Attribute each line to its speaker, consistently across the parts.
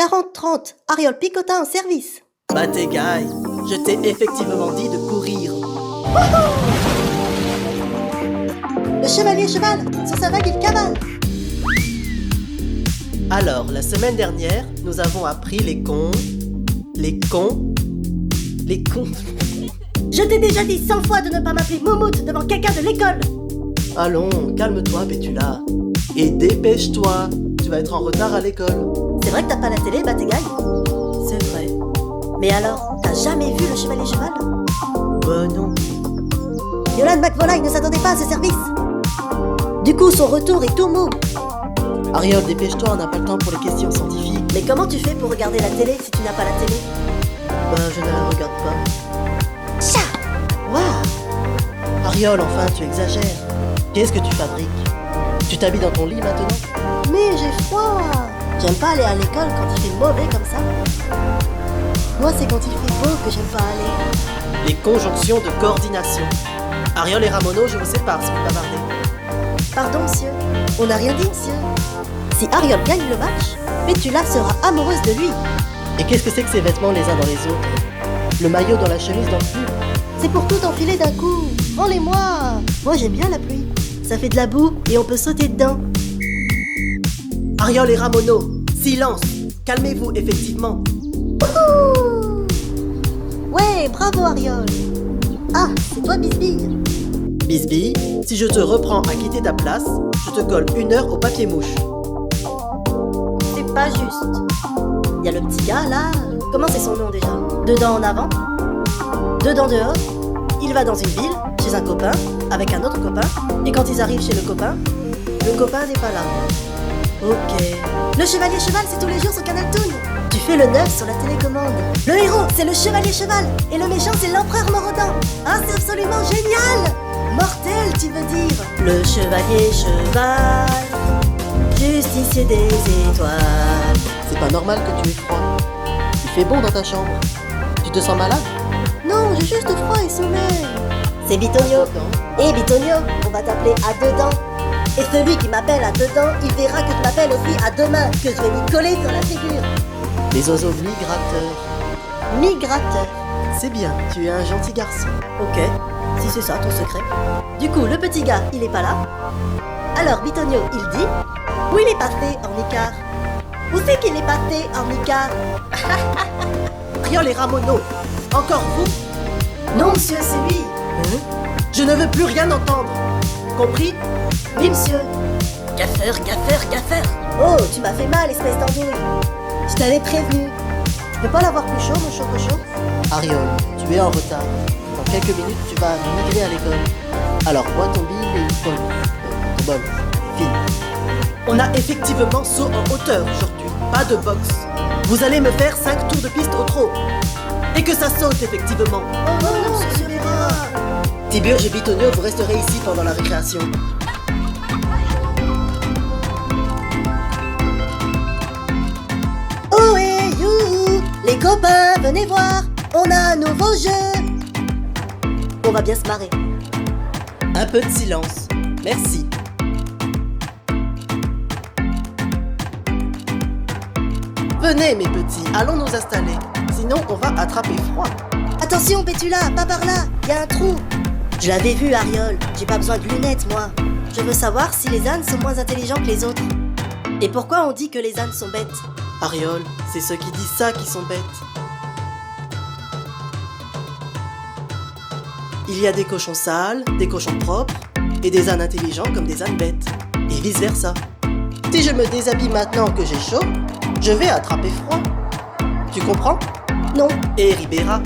Speaker 1: 40-30, Ariole Picotin en service.
Speaker 2: Bataille, je t'ai effectivement dit de courir.
Speaker 1: Le chevalier cheval, sur sa vague il cavale.
Speaker 2: Alors, la semaine dernière, nous avons appris les cons...
Speaker 1: Je t'ai déjà dit 100 fois de ne pas m'appeler Moumoute devant quelqu'un de l'école.
Speaker 2: Allons, calme-toi, Pétula. Et dépêche-toi, tu vas être en retard à l'école.
Speaker 1: C'est vrai que t'as pas la télé, Bataille?
Speaker 2: C'est vrai.
Speaker 1: Mais alors, t'as jamais vu le chevalier cheval?
Speaker 2: Non.
Speaker 1: Yolande McVolaille ne s'attendait pas à ce service. Du coup, son retour est tout mou.
Speaker 2: Ariole, dépêche-toi, on n'a pas le temps pour les questions scientifiques.
Speaker 1: Mais comment tu fais pour regarder la télé si tu n'as pas la télé?
Speaker 2: Je ne la regarde pas.
Speaker 1: Tcha!
Speaker 2: Waouh! Ariole, enfin, tu exagères. Qu'est-ce que tu fabriques? Tu t'habilles dans ton lit maintenant?
Speaker 1: Mais j'ai froid. J'aime pas aller à l'école quand il fait mauvais comme ça. Moi, c'est quand il fait beau que j'aime pas aller.
Speaker 2: Les conjonctions de coordination. Ariole et Ramono, je vous sépare si vous bavardez.
Speaker 1: Pardon, monsieur. On n'a rien dit, monsieur. Si Ariole gagne le match, Pétula sera amoureuse de lui.
Speaker 2: Et qu'est-ce que c'est que ces vêtements les uns dans les autres? Le maillot dans la chemise dans le pull?
Speaker 1: C'est pour tout enfiler d'un coup. Prends-les-moi. Moi, j'aime bien la pluie. Ça fait de la boue et on peut sauter dedans.
Speaker 2: Ariole et Ramono, silence! Calmez-vous, effectivement.
Speaker 1: Ouh! Ouais, bravo, Ariole. Ah, c'est toi, Bisbille.
Speaker 2: Bisbille, si je te reprends à quitter ta place, je te colle 1 heure au papier mouche.
Speaker 1: C'est pas juste. Il y a le petit gars, là. Comment c'est son nom, déjà? 2 dents en avant, 2 dents dehors. Il va dans une ville, chez un copain, avec un autre copain. Et quand ils arrivent chez le copain n'est pas là. Ok. Le chevalier cheval, c'est tous les jours sur Canal Toon. Tu fais le 9 sur la télécommande. Le héros, c'est le chevalier cheval. Et le méchant, c'est l'empereur Morodin. Ah, c'est absolument génial! Mortel, tu veux dire? Le chevalier cheval, justicier des étoiles.
Speaker 2: C'est pas normal que tu aies froid. Il fait bon dans ta chambre. Tu te sens malade?
Speaker 1: Non, j'ai juste froid et sommeil. C'est Bitonio. Et Bitonio, on va t'appeler à 2 dents. Et celui qui m'appelle à 2 dents, il verra que je m'appelle aussi à 2 mains, que je vais lui coller sur la figure.
Speaker 2: Les oiseaux migrateurs.
Speaker 1: Migrateur.
Speaker 2: C'est bien, tu es un gentil garçon.
Speaker 1: Ok, si c'est ça ton secret. Du coup, le petit gars, il est pas là. Alors Bitonio, il dit, où il est passé en Icare? Où c'est qu'il est passé en Icare?
Speaker 2: Ariole et Ramono, encore vous?
Speaker 1: Non, monsieur, c'est lui.
Speaker 2: Je ne veux plus rien entendre. Compris?
Speaker 1: Oui, monsieur. Gaffeur, gaffeur, gaffeur. Oh, tu m'as fait mal, espèce d'andouille. Je t'avais prévenu. Tu peux pas l'avoir plus chaud, mon chococho?
Speaker 2: Ariole, tu es en retard. Dans quelques minutes, tu vas migrer à l'école. Alors, bois ton bille et ton bol. Fine. On a effectivement saut en hauteur aujourd'hui, pas de boxe. Vous allez me faire 5 tours de piste au trot. Et que ça saute, effectivement.
Speaker 1: Oh non, monsieur Vera.
Speaker 2: Tiburge et Bitonio, vous resterez ici pendant la récréation.
Speaker 1: Oh et you, les copains, venez voir, on a un nouveau jeu. On va bien se marrer.
Speaker 2: Un peu de silence. Merci. Venez, mes petits, allons nous installer. Sinon, on va attraper froid.
Speaker 1: Attention, Pétula, pas par là, il y a un trou. Je l'avais vu, Ariole, j'ai pas besoin de lunettes, moi. Je veux savoir si les ânes sont moins intelligents que les autres. Et pourquoi on dit que les ânes sont bêtes?
Speaker 2: Ariole, c'est ceux qui disent ça qui sont bêtes. Il y a des cochons sales, des cochons propres, et des ânes intelligents comme des ânes bêtes. Et vice versa. Si je me déshabille maintenant que j'ai chaud, je vais attraper froid. Tu comprends?
Speaker 1: Non.
Speaker 2: Et Ribera,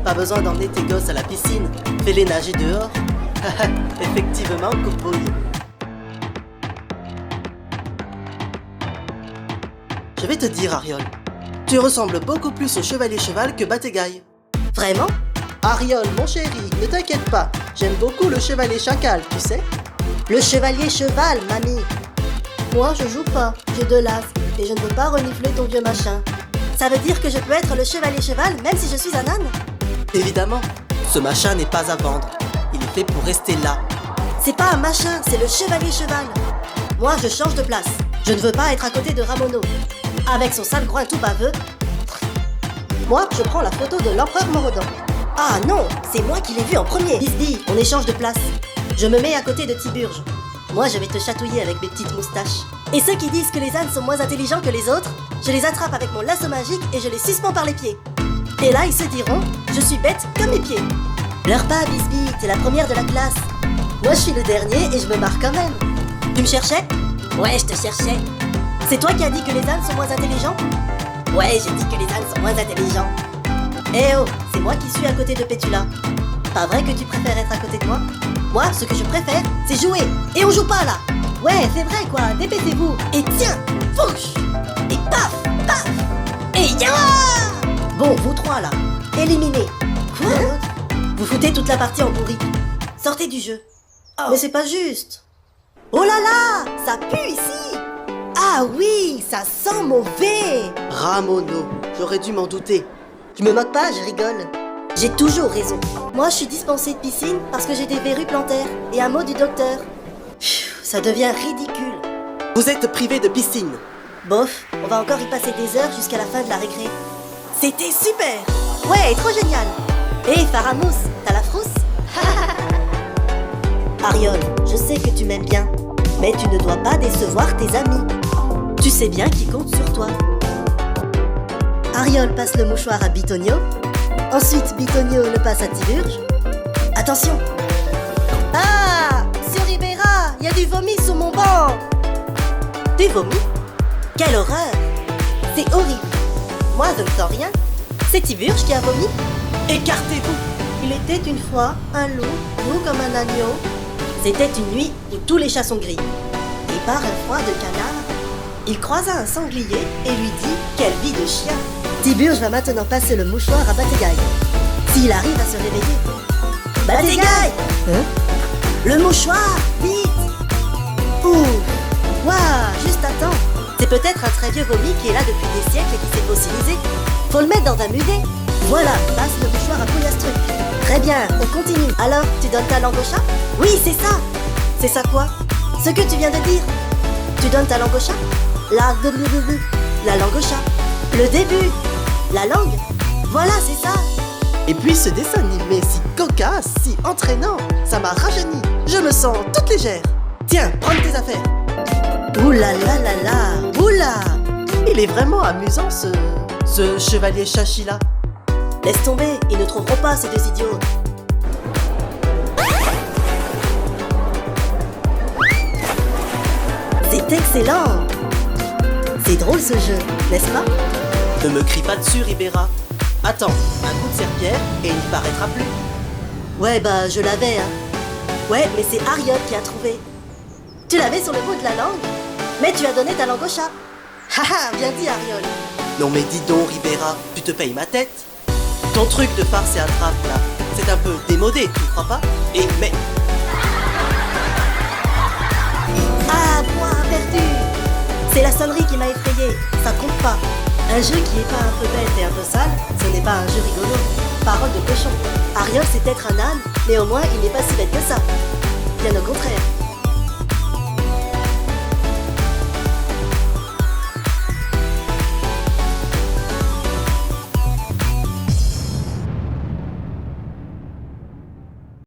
Speaker 2: pas besoin d'emmener tes gosses à la piscine. Fais-les nager dehors. Effectivement, cowboy. Je vais te dire, Ariole, tu ressembles beaucoup plus au chevalier cheval que Bataille.
Speaker 1: Vraiment?
Speaker 2: Ariole, mon chéri, ne t'inquiète pas. J'aime beaucoup le chevalier chacal, tu sais?
Speaker 1: Le chevalier cheval, mamie. Moi, je joue pas, j'ai 2 lasques, et je ne veux pas renifler ton vieux machin. Ça veut dire que je peux être le chevalier cheval même si je suis un âne?
Speaker 2: Évidemment, ce machin n'est pas à vendre. Il est fait pour rester là.
Speaker 1: C'est pas un machin, c'est le chevalier cheval. Moi, je change de place. Je ne veux pas être à côté de Ramono. avec son sale groin tout baveux. Moi, je prends la photo de l'empereur Morodon. Ah non, c'est moi qui l'ai vu en premier. Bisbee, on échange de place. Je me mets à côté de Tiburge. Moi, je vais te chatouiller avec mes petites moustaches. Et ceux qui disent que les ânes sont moins intelligents que les autres, je les attrape avec mon lasso magique et je les suspends par les pieds. Et là, ils se diront, je suis bête comme mes pieds. Pleure pas, Bisbee, t'es la première de la classe. Moi, je suis le dernier et je me marre quand même. Tu me cherchais? Ouais, je te cherchais. C'est toi qui as dit que les ânes sont moins intelligents? Ouais, j'ai dit que les ânes sont moins intelligents. Eh oh, c'est moi qui suis à côté de Pétula. Pas vrai que tu préfères être à côté de moi? Moi, ce que je préfère, c'est jouer. Et on joue pas là. Ouais, c'est vrai quoi, dépêchez-vous. Et tiens, fouche. Et paf, paf. Et ya. Bon, vous trois là, éliminés. Quoi? Vous foutez toute la partie en bourrique. Sortez du jeu. Oh. Mais c'est pas juste. Oh là là, ça pue ici. Ah oui, ça sent mauvais.
Speaker 2: Ramono, j'aurais dû m'en douter.
Speaker 1: Je me moque pas, je rigole. J'ai toujours raison. Moi, je suis dispensée de piscine parce que j'ai des verrues plantaires. Et un mot du docteur. Ça devient ridicule.
Speaker 2: Vous êtes privé de piscine.
Speaker 1: Bof, on va encore y passer des heures jusqu'à la fin de la récré. C'était super. Ouais, trop génial. Hé, Faramous, t'as la frousse? Ariol, je sais que tu m'aimes bien, mais tu ne dois pas décevoir tes amis. Tu sais bien qui compte sur toi. Ariol passe le mouchoir à Bitonio. Ensuite, Bitonio le passe à Tiburge. Attention! Ah! Sur Ribera, il y a du vomi sous mon banc! Du vomi? Quelle horreur! C'est horrible! Moi, je ne sens rien. C'est Tiburge qui a vomi. Écartez-vous! Il était une fois un loup, doux comme un agneau. C'était une nuit où tous les chats sont gris. Et par un froid de canard, il croisa un sanglier et lui dit « Quelle vie de chien !» Tiburge va maintenant passer le mouchoir à Batégaï. S'il arrive à se réveiller. Batégaï! Hein? Le mouchoir! Vite! Ouf! Waouh! Juste à temps! C'est peut-être un très vieux vomi qui est là depuis des siècles et qui s'est fossilisé. Faut le mettre dans un musée. Voilà, passe le mouchoir à Pouillastruc. Très bien, on continue. Alors, tu donnes ta langue au chat? Oui, c'est ça! C'est ça quoi? Ce que tu viens de dire. Tu donnes ta langue au chat? La langue au chat. Le début. La langue. Voilà, c'est ça.
Speaker 2: Et puis ce dessin animé si cocasse, si entraînant, ça m'a rajeuni. Je me sens toute légère. Tiens, prends tes affaires.
Speaker 1: Ouh là là là là. Oula.
Speaker 2: Il est vraiment amusant ce chevalier Chachi là.
Speaker 1: Laisse tomber, ils ne trouveront pas ces deux idiots. C'est excellent. C'est drôle ce jeu, n'est-ce pas?
Speaker 2: Ne me crie pas dessus, Ribera. Attends, un coup de serpillère et il ne paraîtra plus.
Speaker 1: Ouais, bah je l'avais, hein. Ouais, mais c'est Ariol qui a trouvé. Tu l'avais sur le bout de la langue, mais tu as donné ta langue au chat. Haha, bien dit, Ariol.
Speaker 2: Non mais dis donc, Ribera, tu te payes ma tête. Ton truc de farce et attrape là, c'est un peu démodé, tu ne crois pas? Et mais...
Speaker 1: Ah, point perdu. C'est la sonnerie qui m'a effrayée, ça compte pas. Un jeu qui est pas un peu bête et un peu sale, ce n'est pas un jeu rigolo. Parole de cochon. Ariol c'est peut-être un âne, mais au moins il n'est pas si bête que ça. Bien au contraire.